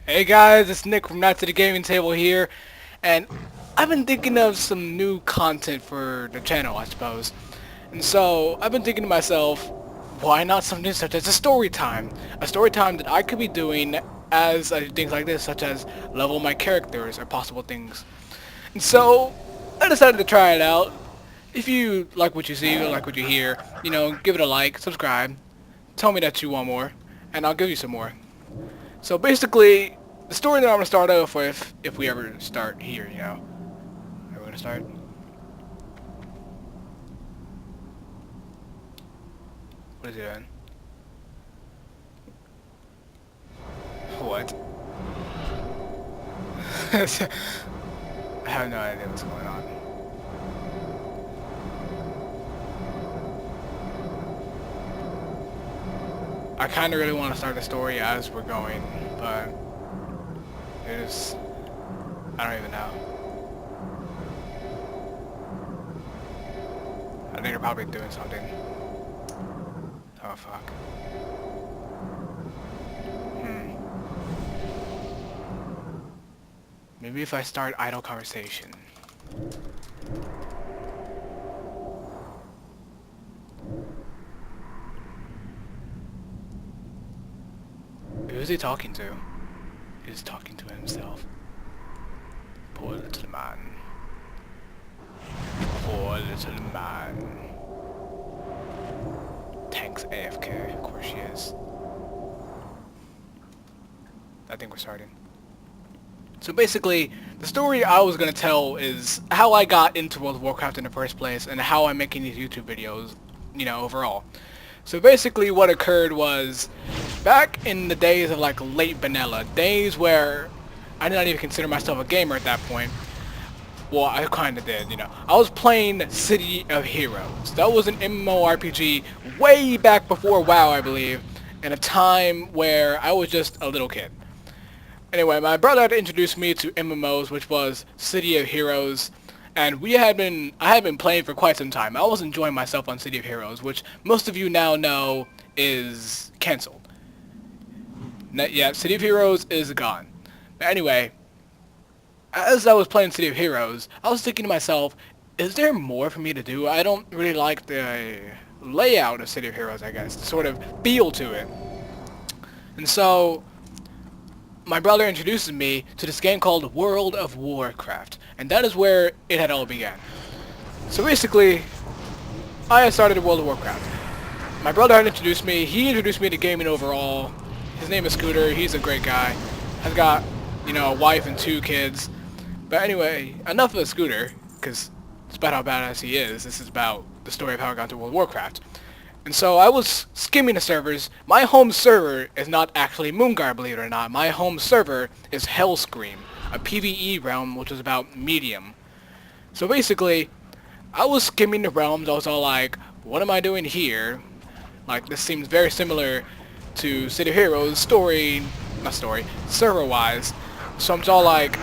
Hey guys, it's Nick from Night to the Gaming Table here, and I've been thinking of some new content for the channel, I suppose. And so, I've been thinking to myself, why not something such as a story time? A story time that I could be doing as I do things like this, such as level my characters or possible things. And so, I decided to try it out. If you like what you see, or like what you hear, give it a like, subscribe, tell me that you want more, and I'll give you some more. So basically, the story that I'm gonna start off with, if we ever start here, are we gonna start? What is it then? What? I have no idea what's going on. I kind of really want to start the story as we're going, but there's, I don't even know. I think they're probably doing something. Oh fuck. Maybe if I start idle conversation. Who's he talking to? He's talking to himself. Poor little man. Poor little man. Tank's AFK, of course she is. I think we're starting. So basically, the story I was going to tell is how I got into World of Warcraft in the first place and how I'm making these YouTube videos, overall. So basically what occurred was, back in the days of like late vanilla, days where I did not even consider myself a gamer at that point. Well, I kind of did, I was playing City of Heroes. That was an MMORPG way back before WoW, I believe, in a time where I was just a little kid. Anyway, my brother had introduced me to MMOs, which was City of Heroes, and I had been playing for quite some time. I was enjoying myself on City of Heroes, which most of you now know is cancelled. Yeah, City of Heroes is gone. But anyway, as I was playing City of Heroes, I was thinking to myself, is there more for me to do? I don't really like the layout of City of Heroes, I guess, the sort of feel to it. And so, my brother introduces me to this game called World of Warcraft, and that is where it had all began. So basically, I had started World of Warcraft. My brother had introduced me, he introduced me to gaming overall. His name is Scooter, he's a great guy. Has got, a wife and 2 kids. But anyway, enough of the Scooter, because it's about how badass he is. This is about the story of how I got to World of Warcraft. And so I was skimming the servers. My home server is not actually Moongar, believe it or not. My home server is Hellscream, a PvE realm which is about medium. So basically, I was skimming the realms. I was all like, what am I doing here? Like, this seems very similar to City of Heroes server-wise. So I'm all like,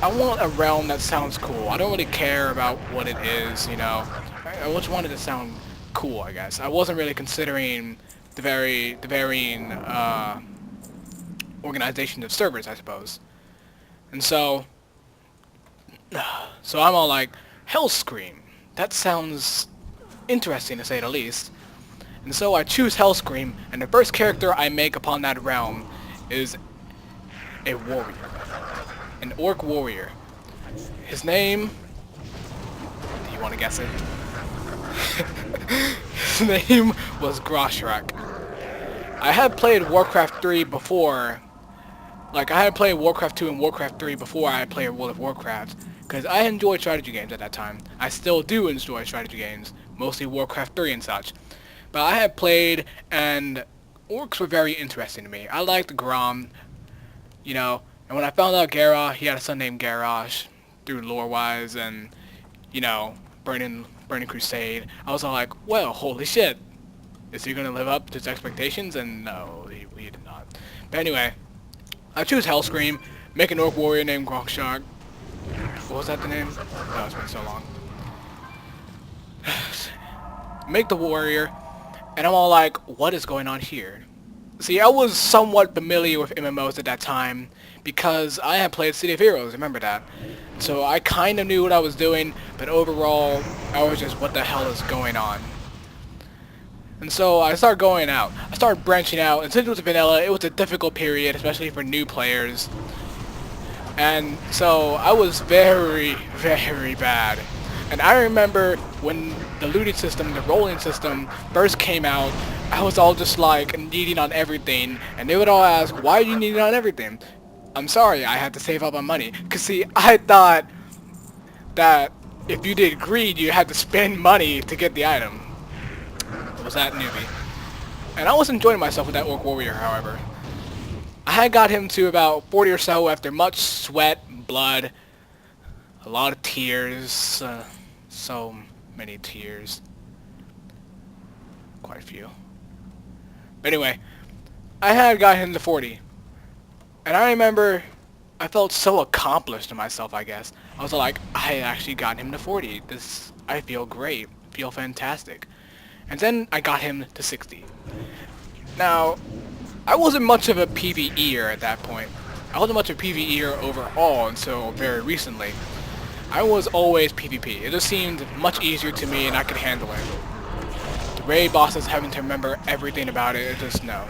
I want a realm that sounds cool. I don't really care about what it is, I just wanted to sound cool, I guess. I wasn't really considering the varying organization of servers, I suppose. And so I'm all like, Hellscream. That sounds interesting to say the least. And so I choose Hellscream, and the first character I make upon that realm is a warrior. An orc warrior. His name... Do you want to guess it? His name was Groshrak. I had played Warcraft 3 before. Like, I had played Warcraft 2 and Warcraft 3 before I had played World of Warcraft. Because I enjoyed strategy games at that time. I still do enjoy strategy games. Mostly Warcraft 3 and such. But I had played, and orcs were very interesting to me. I liked Grom, and when I found out Garrosh, he had a son named Garrosh, through lore-wise, and, Burning Crusade, I was all like, well, holy shit. Is he going to live up to his expectations? And no, he did not. But anyway, I choose Hellscream, make an orc warrior named Groshrak. What was that the name? Oh, it's been so long. Make the warrior, and I'm all like, what is going on here? See, I was somewhat familiar with MMOs at that time because I had played City of Heroes, remember that? So I kind of knew what I was doing, but overall, I was just, what the hell is going on? And so I started going out. I started branching out, and since it was vanilla, it was a difficult period, especially for new players. And so I was very, very bad. And I remember when the looting system, the rolling system, first came out, I was all just like needing on everything. And they would all ask, why are you needing on everything? I'm sorry, I had to save up my money. Because see, I thought that if you did greed, you had to spend money to get the item. It was that newbie. And I was enjoying myself with that Orc Warrior, however. I had got him to about 40 or so after much sweat, blood, a lot of tears, so many tears. Quite a few. But anyway, I had got him to 40. And I remember I felt so accomplished to myself, I guess. I was like, I actually got him to 40. I feel great. Feel fantastic. And then I got him to 60. Now, I wasn't much of a PvEer at that point. I wasn't much of a PvEer overall until very recently. I was always PvP. It just seemed much easier to me and I could handle it. The raid bosses having to remember everything about it, just no.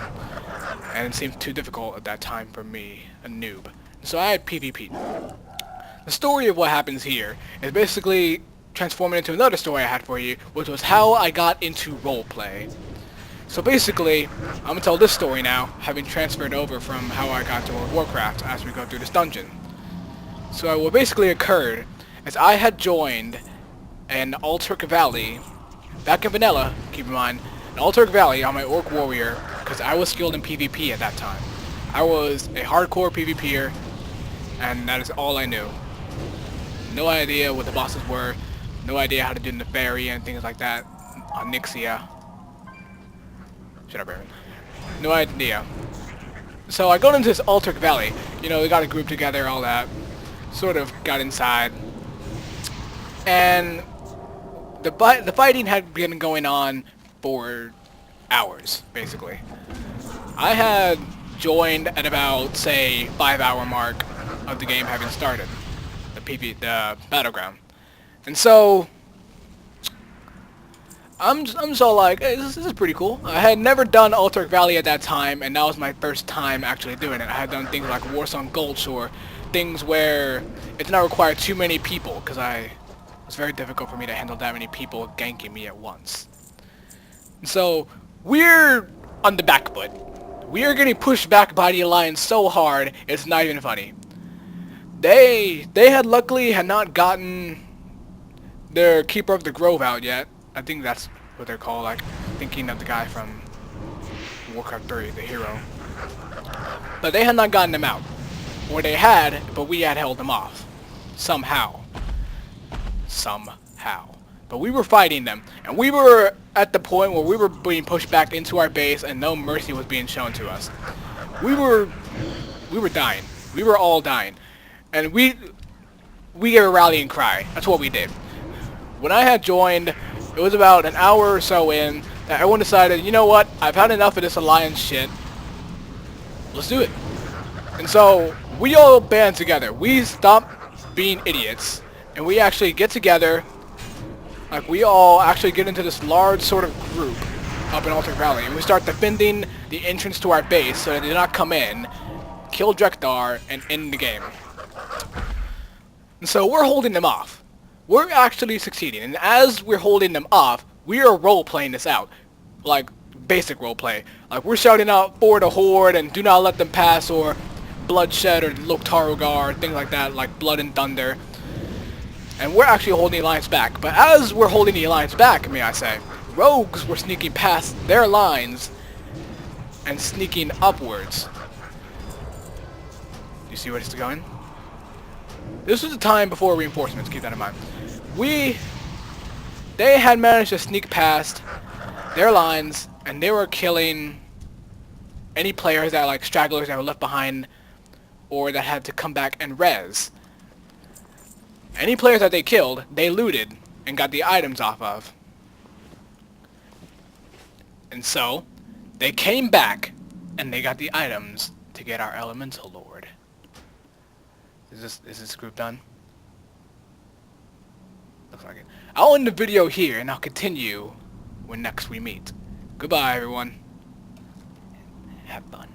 And it seemed too difficult at that time for me, a noob. So I had PvP. The story of what happens here is basically transforming into another story I had for you, which was how I got into roleplay. So basically, I'm going to tell this story now, having transferred over from how I got to World of Warcraft as we go through this dungeon. So what basically occurred is I had joined an Alterk Valley, back in vanilla, keep in mind, an Alterk Valley on my Orc Warrior, because I was skilled in PvP at that time. I was a hardcore PvPer, and that is all I knew. No idea what the bosses were, no idea how to do Nefari and things like that on Nixia. Shut up, Aaron. No idea. So I go into this Alterk Valley. You know, we got a group together, all that. Sort of got inside. And the fighting had been going on for hours, basically. I had joined at about, say, 5-hour mark of the game having started. The battleground. And so I'm just all like, hey, this is pretty cool. I had never done Alterk Valley at that time, and that was my first time actually doing it. I had done things like Warsong Gulch or things where it did not require too many people, because it was very difficult for me to handle that many people ganking me at once. And so we're on the back foot. We are getting pushed back by the Alliance so hard, it's not even funny. They luckily had not gotten their Keeper of the Grove out yet. I think that's what they're called, like thinking of the guy from Warcraft 3, the hero. But they had not gotten them out. Or they had, but we had held them off. Somehow. But we were fighting them, and we were at the point where we were being pushed back into our base and no mercy was being shown to us. We were dying. We were all dying. And we gave a rallying cry. That's what we did. When I had joined, it was about an hour or so in that everyone decided, you know what, I've had enough of this Alliance shit. Let's do it. And so we all band together. We stopped being idiots, and we actually get together. Like, we all actually get into this large sort of group up in Alterk Valley, and we start defending the entrance to our base so that they do not come in, kill Drekthar, and end the game. And so we're holding them off. We're actually succeeding, and as we're holding them off, we are role-playing this out. Like, basic roleplay. Like, we're shouting out for the Horde, and do not let them pass, or Bloodshed, or Loktarugar, things like that, like Blood and Thunder. And we're actually holding the Alliance back. But as we're holding the Alliance back, may I say, rogues were sneaking past their lines and sneaking upwards. Do you see where this is going? This was the time before reinforcements, keep that in mind. They had managed to sneak past their lines, and they were killing any players that, like, stragglers that were left behind, or that had to come back and res. Any players that they killed, they looted and got the items off of. And so, they came back And they got the items to get our elemental lord. Is this group done? Looks like it. I'll end the video here, and I'll continue when next we meet. Goodbye, everyone. Have fun.